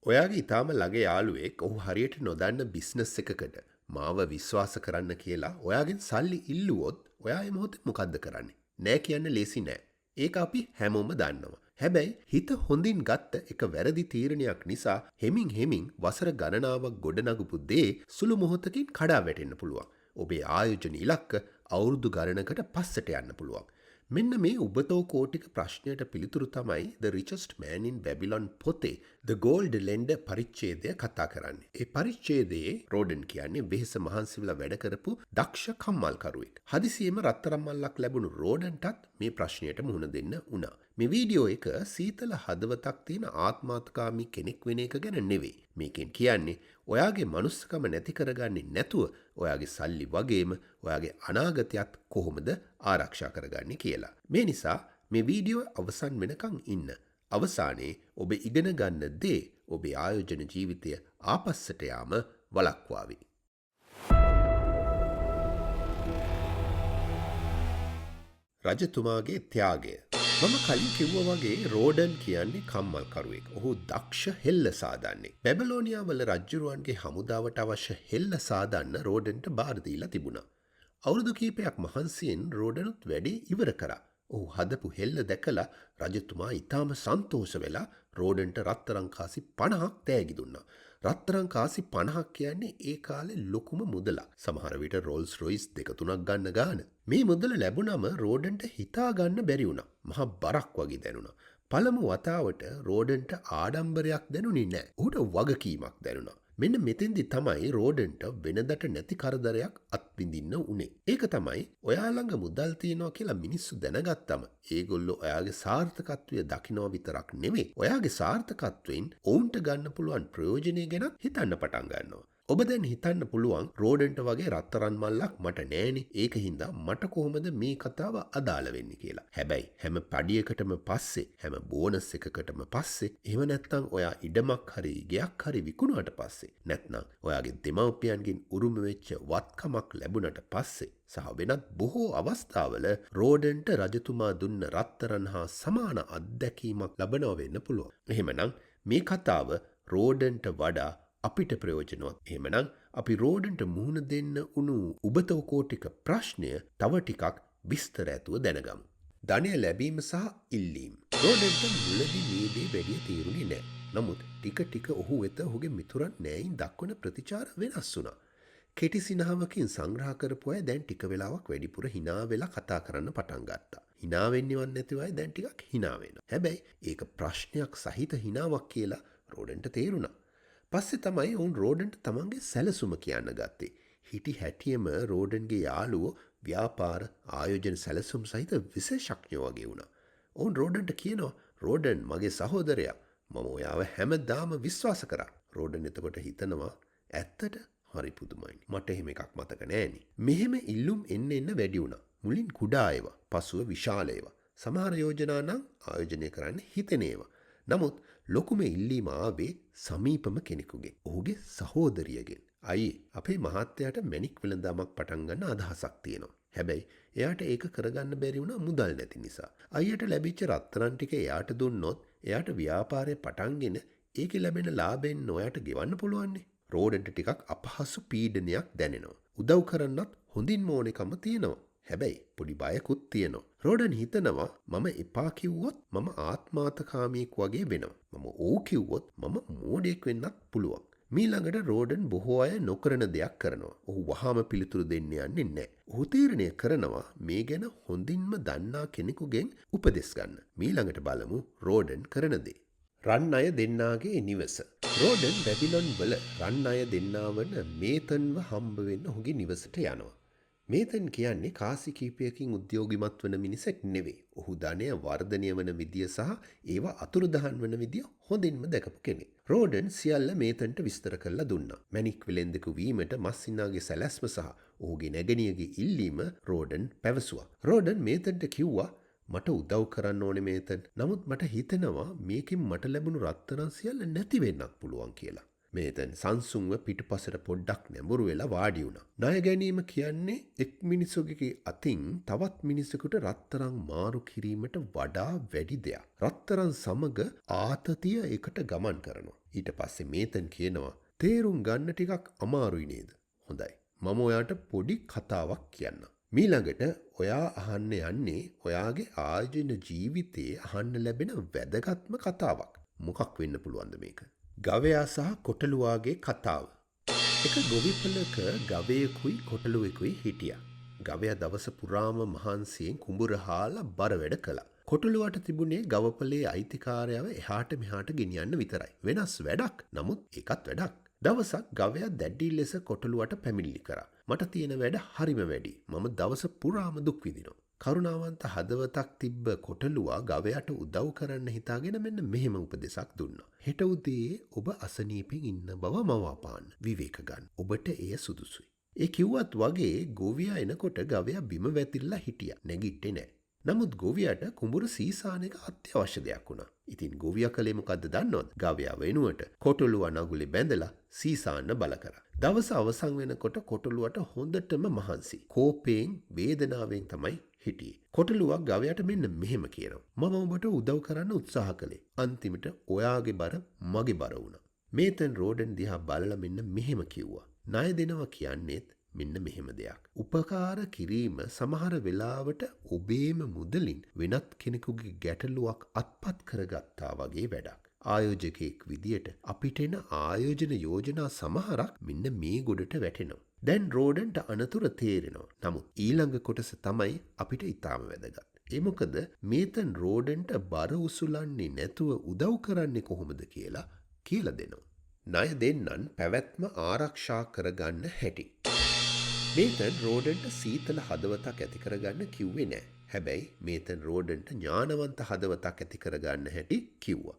ඔයාගේ ඉතාම ළඟ යාළුවෙක් ඔහු හරියට නොදන්න බිස්නස් එකකට මාව විශ්වාස කරන්න කියලා ඔයාගෙන් සල්ලි ඉල්ලුවොත් ඔයා ඒ මොහොතේ මොකද්ද කරන්නේ? නෑ කියන්න ලේසි නෑ. ඒක අපි හැමෝම දන්නවා. හැබැයි හිත හොඳින් ගත්ත එක වැරදි තීරණයක් නිසා හෙමින් වසර ගණනාවක් ගොඩනගපු දේ සුළු මොහොතකින් කඩා වැටෙන්න පුළුවන්. ඔබේ ආයෝජන ඉලක්ක අවුරුදු ගණනකට පස්සට යන්න පුළුවන්. මෙන්න මේ උබතෝ කෝටික ප්‍රශ්නයට පිළිතුරු තමයි The Richest Man in Babylon පොතේ The Gold Lender පරිච්ඡේදය කතා කරන්නේ. ඒ පරිච්ඡේදයේ රෝඩන් කියන්නේ වෙහෙස මහන්සිවලා වැඩ කරපු දක්ෂ කම්මල්කරුවෙක්. හදිසියෙම රත්තරන් මල්ලක් ලැබුණු රෝඩන්ටත් මේ ප්‍රශ්නයට මුහුණ දෙන්න වුණා. මේ වීඩියෝ එක සීතල හදවතක් තියෙන ආත්මාර්ථකාමී කෙනෙක් වෙන එක ගැන නෙවෙයි. මේකෙන් කියන්නේ ඔයාගේ මනුස්සකම නැති කරගන්නේ නැතුව ඔයාගේ සල්ලි වගේම ඔයාගේ අනාගතයත් කොහොමද ආරක්ෂා කරගන්නේ කියලා. මේ නිසා මේ වීඩියෝ අවසන් වෙනකන් ඉන්න. අවසානයේ ඔබ ඉගෙන ගන්න දේ ඔබේ ආයෝජන ජීවිතය ආපස්සට යාම වළක්වාවි. රජතුමාගේ ත්‍යාගය. මම කලින් කිව්වා වගේ රෝඩන් කියන්නේ කම්මල්කරුවෙක්. ඔහු දක්ෂ හෙල්ල සාදන්නේ. බැබලෝනියාවල රජුරුවන්ගේ හමුදාවට අවශ්‍ය හෙල්ල සාදන්න රෝඩන්ට බාර දීලා තිබුණා. අවුරුදු කීපයක් මහන්සියෙන් රෝඩනුත් වැඩේ ඉවර කරා. ඔහු හදපු හෙල්ල දැකලා රජතුමා ඊටාම සන්තෝෂ වෙලා රෝඩන්ට රත්තරන් කාසි 50ක් තෑගි දුන්නා. රත්තරන් කාසි 50ක් කියන්නේ ඒ කාලේ ලොකුම මුදලක්. සමහර විට රෝල්ස් රොයිස් 2-3ක් ගන්න ගාන. මේ මුදල ලැබුණම රෝඩන්ට හිතා ගන්න බැරි වුණා. මහා බරක් වගේ දැනුණා. පළමු වතාවට රෝඩන්ට ආඩම්බරයක් දැනුනේ නැහැ. ඌට වගකීමක් දැනුණා. මෙන්න මෙතෙන්දි තමයි රෝඩන්ට වෙනදට නැති කරදරයක් අත්විඳින්න උනේ. ඒක තමයි ඔයා ළඟ මුදල් තියනවා කියලා මිනිස්සු දැනගත්තම ඒගොල්ලෝ ඔයාගේ සාර්ථකත්වය දකිනවා විතරක් නෙවෙයි. ඔයාගේ සාර්ථකත්වයෙන් ඔවුන්ට ගන්න පුළුවන් ප්‍රයෝජනය ගැන හිතන්න පටන් ගන්නවා. ඔබ දැන් හිතන්න පුළුවන් රෝඩන්ට වගේ රත්තරන් මල්ලක් මට නෑනේ. ඒක හින්දා මට කොහොමද මේ කතාව අදාළ වෙන්නේ කියලා. හැබැයි හැම පඩියකටම පස්සේ හැම බෝනස් එකකටම පස්සේ එහෙම නැත්නම් ඔයා ඉඩමක් හරි ගෙයක් හරි විකුණුවාට පස්සේ නැත්නම් ඔයාගේ දෙමව්පියන්ගෙන් උරුම වෙච්ච වත්කමක් ලැබුණට පස්සේ සහ වෙනත් බොහෝ අවස්ථාවල රෝඩන්ට රජතුමා දුන්න රත්තරන් හා සමාන අත්දැකීමක් ලබනවා වෙන්න පුළුවන්. එහෙමනම් මේ කතාව රෝඩන්ට වඩා අපිට ප්‍රයෝජනවත්. එහෙමනම් අපි රෝඩන්ට මුහුණ දෙන්න උණු උබතෝ කෝටික ප්‍රශ්නය තව ටිකක් විස්තර ඇතුව දැනගමු. ධනය ලැබීම සහ ඉල්ලීම. රෝඩන්ට මුලදී මේ දේ වැඩි තේරුනේ නැහැ. නමුත් ටික ඔහු වෙත ඔහුගේ මිතුරන් නෑයින් දක්වන ප්‍රතිචාර වෙනස් වුණා. කෙටි සිනහවකින් සංග්‍රහ කරපු අය දැන් ටික වෙලාවක් වැඩිපුර hina වෙලා කතා කරන්න පටන් ගත්තා. hina වෙන්නේවත් නැතිව අය දැන් ටිකක් hina වෙනවා. හැබැයි ඒක ප්‍රශ්නයක් සහිත hinaවක් කියලා රෝඩන්ට තේරුණා. පස්සේ තමයි ඔවුන් රෝඩන්ට තමන්ගේ සැලසුම කියන්න ගත්තේ. හිටි හැටියම රෝඩන්ගේ යාළුවෝ ව්‍යාපාර ආයෝජන සැලසුම් සහිත විශේෂඥයෝ වගේ වුණා. ඔවුන් රෝඩන්ට කියනවා රෝඩන් මගේ සහෝදරයා මම ඔයාව හැමදාම විශ්වාස කරා. රෝඩන් එතකොට හිතනවා ඇත්තට හරි පුදුමයි. මට එහෙම එකක් මතක නෑනේ. මෙහෙම ඉල්ලුම් එන්න වැඩි වුණා. මුලින් කුඩා ඒවා, පසුව විශාල ඒවා. සමහර යෝජනා නම් ආයෝජනය කරන්න හිතෙන ඒවා. නමුත් ලොකුම ඉල්ලීම ආවේ සමීපම කෙනෙකුගෙන්. ඔහුගේ සහෝදරියගෙන්. අයියේ අපේ මහත්තයාට මැණික් වෙළඳාමක් පටන් ගන්න අදහසක් තියෙනවා. හැබැයි එයාට ඒක කරගන්න බැරි වුණා මුදල් නැති නිසා. අයියට ලැබිච්ච රත්තරන් ටික එයාට දුන්නොත් එයාට ව්‍යාපාරය පටන්ගෙන ඒකේ ලැබෙන ලාභෙන් ඔයාට ගෙවන්න පුළුවන්නේ. රෝඩන්ට ටිකක් අපහසු පීඩනයක් දැනෙනවා. උදව් කරන්නත් හොඳින් ඕනෙකම තියෙනවා. හැබැයි පොඩි බයකුත් තියෙනවා. රෝඩන් හිතනවා මම එපා කිව්වොත් මම ආත්මාර්ථකාමියෙක් වගේ වෙනවා. මම ඕ කිව්වොත් මම මෝඩයෙක් වෙන්නත් පුළුවන්. මීළඟට රෝඩන් බොහෝ අය නොකරන දෙයක් කරනවා. ඔහු වහාම පිළිතුරු දෙන්න යන්නේ නැහැ. ඔහු තීරණය කරනවා මේ ගැන හොඳින්ම දන්නා කෙනෙකුගෙන් උපදෙස් ගන්න. මීළඟට බලමු රෝඩන් කරන දේ. රන් අය දෙන්නාගේ නිවස. රෝඩන් බැබිලොන් වල රන් අය දෙන්නා වන මේතන්ව හම්බ වෙන්න ඔහුගේ නිවසට යනවා. මේතන් කියන්නේ කාසි කීපයකින් උද්‍යෝගිමත් වන මිනිසෙක් නෙවෙයි. ඔහු ධනය වර්ධනය වන විදිය සහ ඒවා අතුරුදහන් වන විදිය හොඳින්ම දැකපු කෙනෙක්. රෝඩන් සියල්ල මේතන්ට විස්තර කරලා දුන්නා. මැණික් වෙලෙන්දෙකු වීමට මස්සිනාගේ සැලැස්ම සහ ඔහුගේ නැගණියගේ ඉල්ලීම රෝඩන් පැවසුවා. රෝඩන් මේතන්ට කිව්වා මට උදව් කරන්න ඕනේ මේතන්. නමුත් මට හිතෙනවා මේකෙන් මට ලැබුණු රත්තරන් සියල්ල නැති වෙන්නත් පුළුවන් කියලා. මේතන් සංසුන්ව පිටුපසට පොඩ්ඩක් නැඹුරු වෙලා වාඩි වුණා. ණය ගැනීම කියන්නේ එක් මිනිසෙකුගේ අතින් තවත් මිනිසෙකුට රත්තරන් මාරු කිරීමට වඩා වැඩි දෙයක්. රත්තරන් සමග ආතතිය එකට ගමන් කරනවා. ඊට පස්සේ මේතන් කියනවා තේරුම් ගන්න ටිකක් අමාරුයි නේද? හොඳයි. මම ඔයාට පොඩි කතාවක් කියන්නම්. මීළඟට ඔයා අහන්න යන්නේ ඔයාගේ ආයෝජන ජීවිතයේ අහන්න ලැබෙන වැදගත්ම කතාවක්. මොකක් වෙන්න පුළුවන්ද මේක? ගවයා සහ කොටලුවාගේ කතාව. එක ගොවිපලක ගවයෙකුයි කොටලුවෙකුයි හිටියා. ගවයා දවස පුරාම මහන්සියෙන් කුඹුර හාලා බර වැඩ කළා. කොටලුවාට තිබුණේ ගවපලේ අයිතිකාරයව එහාට මෙහාට ගෙනියන්න විතරයි. වෙනස් වැඩක්. නමුත් ඒකත් වැඩක්. දවසක් ගවයා දැඩි ලෙස කොටලුවට පැමිණිලි කරා. මට තියෙන වැඩ හරිම වැඩි. මම දවස පුරාම දුක් විඳිනවා. කරුණාවන්ත හදවතක් තිබ්බ කොටලුවා ගවයාට උදව් කරන්න හිතාගෙන මෙන්න මෙහෙම උපදෙසක් දුන්නා. හෙට උදේ ඔබ අසනීපෙන් ඉන්න බව මවාපාන්න. විවේක ගන්න. ඔබට එය සුදුසුයි. ඒ කිව්වත් වගේ ගොවියා එනකොට ගවයා බිම වැතිරලා හිටියා. නැගිට්ටේ නෑ. නමුත් ගොවියට කුඹුර සීසාන එක අත්‍යවශ්‍ය දෙයක් වුණා. ඉතින් ගොවියා කලේ මොකද්ද දන්නවද? ගවයා වෙනුවට කොටලුවා නගුලේ බැඳලා සීසාන්න බල කරා. දවස අවසන් වෙනකොට කොටලුවට හොඳටම මහන්සි. කෝපයෙන් වේදනාවෙන් තමයි හිටියේ. කොටලුවා ගවයාට මෙන්න මෙහෙම කියනවා. මම ඔබට උදව් කරන්න උත්සාහ කළේ. අන්තිමට ඔයාගේ බර මගේ බර වුණා. මේතන් රෝඩන් දිහා බලලා මෙන්න මෙහෙම කිව්වා. ණය දෙනවා කියන්නේත් මෙන්න මෙහෙම දෙයක්. උපකාර කිරීම සමහර වෙලාවට ඔබේම මුදලින් වෙනත් කෙනෙකුගේ ගැටලුවක් අත්පත් කරගත්තා වගේ වැඩක්. ආයෝජකයෙක් විදියට අපිට එන ආයෝජන යෝජනා සමහරක් මෙන්න මේ ගොඩට වැටෙනවා. දැන් රෝඩන්ට අනතුර තේරෙනවා. නමුත් ඊළඟ කොටස තමයි අපිට ඉතාම වැදගත්. ඒ මොකද මේතන් රෝඩන්ට බර උසුලන්නේ නැතුව උදව් කරන්නේ කොහොමද කියලා දෙනවා. ණය දෙන්නන් පැවැත්ම ආරක්ෂා කරගන්න හැටි. මේතන් රෝඩන්ට සීතල හදවතක් ඇති කරගන්න කිව්වේ නෑ. හැබැයි මේතන් රෝඩන්ට ඥානවන්ත හදවතක් ඇති කරගන්න හැටි කිව්වා.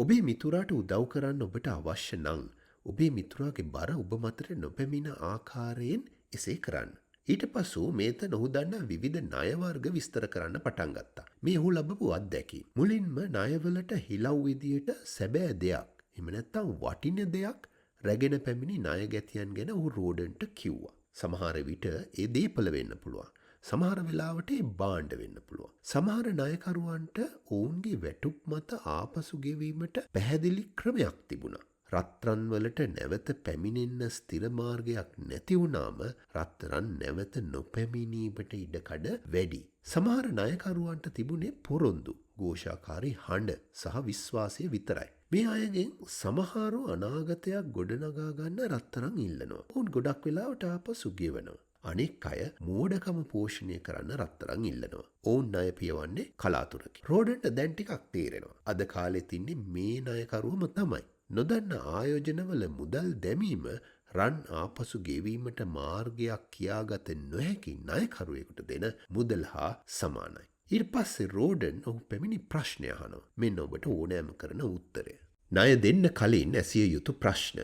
ඔබේ මිතුරාට උදව් කරන්න ඔබට අවශ්‍ය නම් ඔබේ මිතුරාගේ බර ඔබ මතට නොපැමිණ ආකාරයෙන් එසේ කරන්න. ඊට පසු මේතන් ඔහු දන්නා විවිධ ණය වර්ග විස්තර කරන්න පටන් ගත්තා. මේ ඔහු ලබපු අත්දැකීම්. මුලින්ම ණයවලට හිලව් විදියට සැබෑ දෙයක්, එහෙම නැත්නම් වටින දෙයක් රැගෙන පැමිණි ණය ගැතියන් ගැන ඔහු රෝඩන්ට කිව්වා. සමහර විට ඒ දීපල වෙන්න පුළුවන්. සමහර වෙලාවට ඒ භාණ්ඩ වෙන්න පුළුවන්. සමහර ණයකරුවන්ට ඔවුන්ගේ වැටුප් මත ආපසු ගෙවීමට පැහැදිලි ක්‍රමයක් තිබුණා. රත්රන් වලට නැවත පැමිණෙන්න ස්ථිර මාර්ගයක් නැති වුණාම රත්රන් නැවත නොපැමිණීමට ඉඩකඩ වැඩි. සමහර ණයකරුවන්ට තිබුණේ පොරොන්දු, ഘോഷාකාරී හඬ සහ විශ්වාසය විතරයි. මේ අයගෙන් සමහරු අනාගතයක් ගොඩනගා ගන්න රත්තරන් ඉල්ලනවා. උන් ගොඩක් වෙලාවට ආපසු ගෙවනවා. අනෙක් අය මෝඩකම පෝෂණය කරන්න රත්තරන් ඉල්ලනවා. ඔවුන් ණය පියවන්නේ කලාතුරකින්. රෝඩන්ට දැන් ටිකක් තේරෙනවා. අද කාලෙත් ඉන්නේ මේ ණයකරුවම තමයි. නොදන්න ආයෝජනවල මුදල් දැමීම රන් ආපසු ගෙවීමට මාර්ගයක් කියාගත නොහැකි ණයකරුවෙකුට දෙන මුදල් හා සමානයි. ඊට පස්සේ රෝඩන් ඔහු පැමිණි ප්‍රශ්නය අහනවා. මෙන්න ඔබට ඕනෑම කරන උත්තරය. ණය දෙන්න කලින් ඇසිය යුතු ප්‍රශ්න.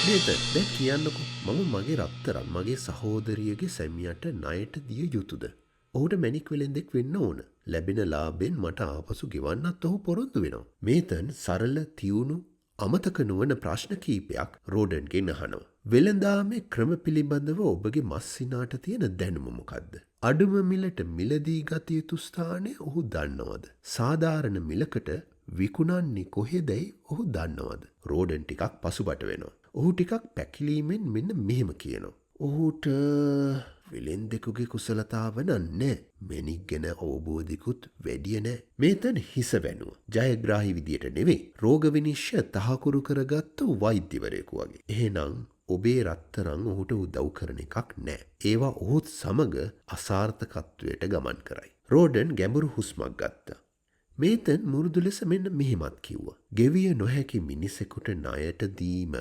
දැන් කියන්නකෝ, මම මගේ රත්තරන් මගේ සහෝදරියගේ සැමියාට ණයට දිය යුතුද? ඔහුට මැණික් වෙලෙන්දෙක් වෙන්න ඕන. ලැබෙන ලාභෙන් මට ආපසු ගෙවන්නත් ඔහු පොරොන්දු වෙනවා. මේතන් සරල තියුණු අමතක නොවන ප්‍රශ්න කීපයක් රෝඩන්ගෙන් අහනවා. වෙළඳාමේ ක්‍රම පිළිබඳව ඔබගේ මස්සිනාට තියෙන දැනුම මොකද්ද? අඩුම මිලට මිලදී ගත යුතු ස්ථානය ඔහු දන්නවද? සාධාරණ මිලකට විකුණන්නේ කොහෙදයි ඔහු දන්නවද? රෝඩන් ටිකක් පසුබට වෙනවා. ඔහු ටිකක් පැකිලීමෙන් මෙන්න මෙහෙම කියනවා. ඔහුට වෙළෙන්දෙකුගේ කුසලතාව නෑ. මැණික් ගැන අවබෝධිකුත් වැඩිය නෑ. මේතන හිස වැනුව. ජයග්‍රාහී විදියට නෙවෙයි. රෝග විනිශ්චය තහකුරු කරගත්තු වෛද්‍යවරයෙකු වගේ. එහෙනම් ඔබේ රත්තරන් ඔහුට උදව් කරන එකක් නෑ. ඒවා ඔහුත් සමග අසාර්ථකත්වයට ගමන් කරයි. රෝඩන් ගැඹුරු හුස්මක් ගත්තා. මේතන් මුරුදු ලෙස මෙන්න මෙහෙමත් කිව්වා. ගෙවිය නොහැකි මිනිසෙකුට ණයට දීම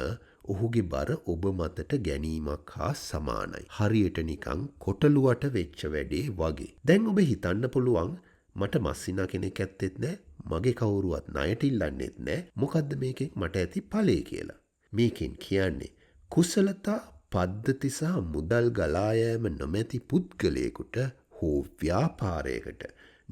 ඔහුගේ බර ඔබ මතට ගැනීමක් හා සමානයි. හරියට නිකන් කොටලුවට වෙච්ච වැඩේ වගේ. දැන් ඔබ හිතන්න පුළුවන් මට මස්සිනා කෙනෙක් ඇත්තෙත් නෑ, මගේ කවුරුවත් ණයට ඉල්ලන්නෙත් නෑ. මොකද්ද මේකෙන් මට ඇති ඵලය කියලා? මේකෙන් කියන්නේ කුසලතා පද්ධති සහ මුදල් ගලා යෑම නොමැති පුද්ගලයෙකුට හෝ ව්‍යාපාරයකට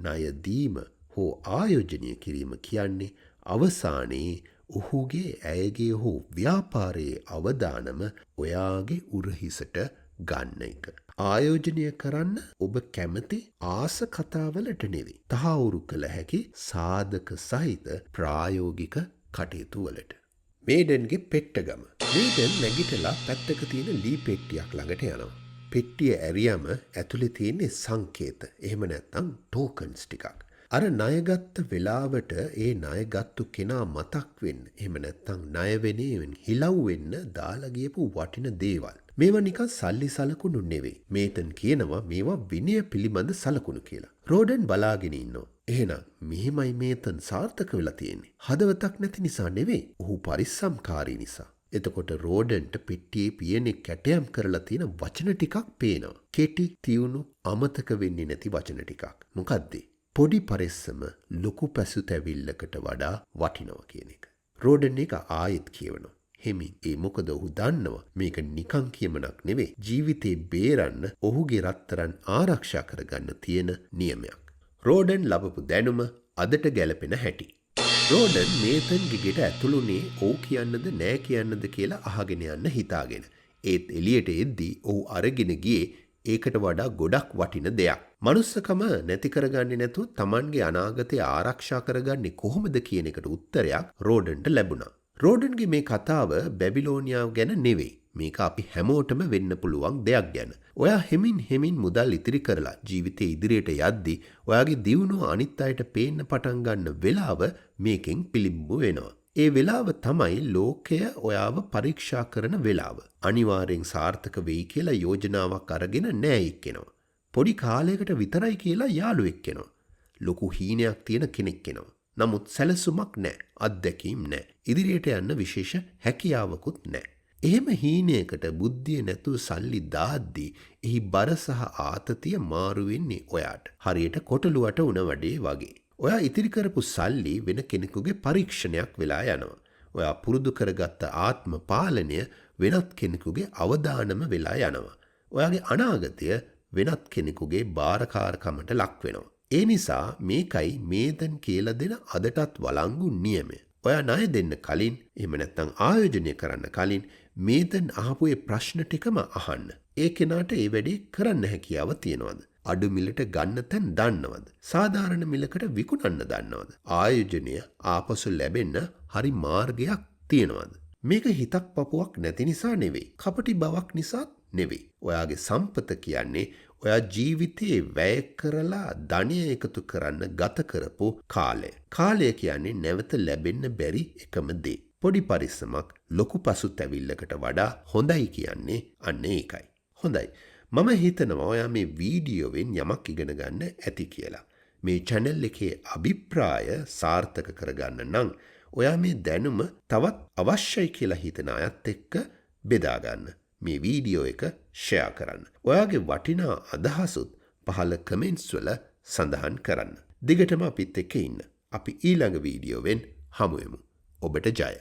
ණය දීම හෝ ආයෝජනය කිරීම කියන්නේ අවසානයේ ඔහුගේ ඇයගේ හෝ ව්‍යාපාරයේ අවදානම ඔයාගේ උරහිසට ගන්න එක. ආයෝජනය කරන්න ඔබ කැමති ආස කතාවලට නෙවෙයි. තහවුරු කළ හැකි සාධක සහිත ප්‍රායෝගික කටයුතු වලට. මේඩන්ගේ පෙට්ටගම. මේඩන් නැගිටලා පැත්තක තියෙන ලී පෙට්ටියක් ළඟට යනවා. පෙට්ටිය ඇරියම ඇතුලේ තියෙන්නේ සංකේත. එහෙම නැත්නම් ටෝකන්ස් ටිකක්. අර ණයගත්ත වෙලාවට ඒ ණයගත්තු කෙනා මතක් වෙන්න. එහෙම නැත්නම් ණය වෙනුවෙන් හිලව් වෙන්න දාලා ගියපු වටින දේවල්. මේවා නිකන් සල්ලි සලකුණු නෙවෙයි. මේතන් කියනවා මේවා විනය පිළිබඳ සලකුණු කියලා. රෝඩන් බලාගෙන ඉන්නවා. එහෙනම් මෙහෙමයි මේතන් සාර්ථක වෙලා තියෙන්නේ. හදවතක් නැති නිසා නෙවෙයි. ඔහු පරිස්සම්කාරී නිසා. එතකොට රෝඩන්ට පෙට්ටියේ පියනේ කැටයම් කරලා තියෙන වචන ටිකක් පේනවා. කෙටි, තියුණු, අමතක වෙන්නේ නැති වචන ටිකක්. මොකද්ද? පොඩි පරිස්සම ලොකු පැසුතැවිල්ලකට වඩා වටිනවා කියන එක. රෝඩන් එක ආයෙත් කියවනවා. හිමින් ඒ මොකද ඔහු දන්නවා මේක නිකං කියමනක් නෙවෙයි. ජීවිතේ බේරන්න ඔහුගේ රත්තරන් ආරක්ෂා කරගන්න තියෙන නියමයක්. රෝඩන් ලබපු දැනුම අදට ගැලපෙන හැටි. රෝඩන් මේතන්ගේ ගෙට ඇතුළුනේ ඔව් කියන්නද නෑ කියන්නද කියලා අහගෙන යන්න හිතාගෙන. ඒත් එළියට එද්දී ඔහු අරගෙන ගියේ ඒකට වඩා ගොඩක් වටින දෙයක්. මනුස්සකම නැති කරගන්නේ නැතුව Tamanගේ අනාගතය ආරක්ෂා කරගන්නේ කොහොමද කියන එකට උත්තරයක් රෝඩන්ට ලැබුණා. රෝඩන්ගේ මේ කතාව බැබිලෝනියාව ගැන නෙවෙයි. මේක අපි හැමෝටම වෙන්න පුළුවන් දෙයක් ගැන. ඔයා හෙමින් මුදල් ඉතිරි කරලා ජීවිතේ ඉදිරියට යද්දී ඔයාගේ දියුණුව අනිත් අයට පේන්න පටන් ගන්න වෙලාව මේකෙන් පිළිඹු වෙනවා. ඒ වෙලාව තමයි ලෝකය ඔයාව පරීක්ෂා කරන වෙලාව. අනිවාර්යෙන් සාර්ථක වෙයි කියලා යෝජනාවක් අරගෙන නෑ එක්කෙනවා. පොඩි කාලයකට විතරයි කියලා යාළුවෙක් එනවා. ලොකු හීනයක් තියෙන කෙනෙක් එනවා. නමුත් සැලසුමක් නෑ. අත්දැකීම් නෑ. ඉදිරියට යන්න විශේෂ හැකියාවකුත් නෑ. එහෙම හීනයකට බුද්ධිය නැතුව සල්ලි දාද්දී එහි බර සහ ආතතිය මාරු වෙන්නේ ඔයාට. හරියට කොටලුවට උණ වඩේ වගේ. ඔයා ඉතිරි කරපු සල්ලි වෙන කෙනෙකුගේ පරීක්ෂණයක් වෙලා යනවා. ඔයා පුරුදු කරගත්ත ආත්ම පාලනය වෙනත් කෙනෙකුගේ අවදානම වෙලා යනවා. ඔයාගේ අනාගතය වෙනත් කෙනෙකුගේ බාරකාරකමට ලක් වෙනවා. ඒ නිසා මේකයි මේතන් කියලා දෙන අදටත් වළංගු නියමය. ඔයා ණය දෙන්න කලින් එහෙම නැත්නම් ආයෝජනය කරන්න කලින් මේතන් අහපු ඒ ප්‍රශ්න ටිකම අහන්න. ඒ කෙනාට ඒ වැඩේ කරන්න හැකියාව තියනවද? අඩු මිලට ගන්න තැන් දන්නවද? සාධාරණ මිලකට විකුණන්න දන්නවද? ආයෝජනය ආපසු ලැබෙන්න හරි මාර්ගයක් තියනවද? මේක හිතක් පපුවක් නැති නිසා නෙවෙයි. කපටි බවක් නිසාත් නෙවෙයි. ඔයාගේ සම්පත කියන්නේ ඔයා ජීවිතේ වැය කරලා ධනය එකතු කරන්න ගත කරපු කාලය. කාලය කියන්නේ නැවත ලැබෙන්න බැරි එකම දේ. පොඩි පරිස්සමක් ලොකු පසුතැවිල්ලකට වඩා හොඳයි කියන්නේ අන්න ඒකයි. හොඳයි. මම හිතනවා ඔයා මේ වීඩියෝවෙන් යමක් ඉගෙන ගන්න ඇති කියලා. මේ channel එකේ අභිප්‍රාය සාර්ථක කරගන්න නම් ඔයා මේ දැනුම තවත් අවශ්‍යයි කියලා හිතන අයත් එක්ක බෙදා ගන්න. මේ වීඩියෝ එක ෂෙයා කරන්න. ඔයාගේ වටිනා අදහසුත් පහළ කමෙන්ට්ස් වල සඳහන් කරන්න. දිගටම අපිත් එක්ක ඉන්න. අපි ඊළඟ වීඩියෝවෙන් හමු වෙමු. ඔබට ජය.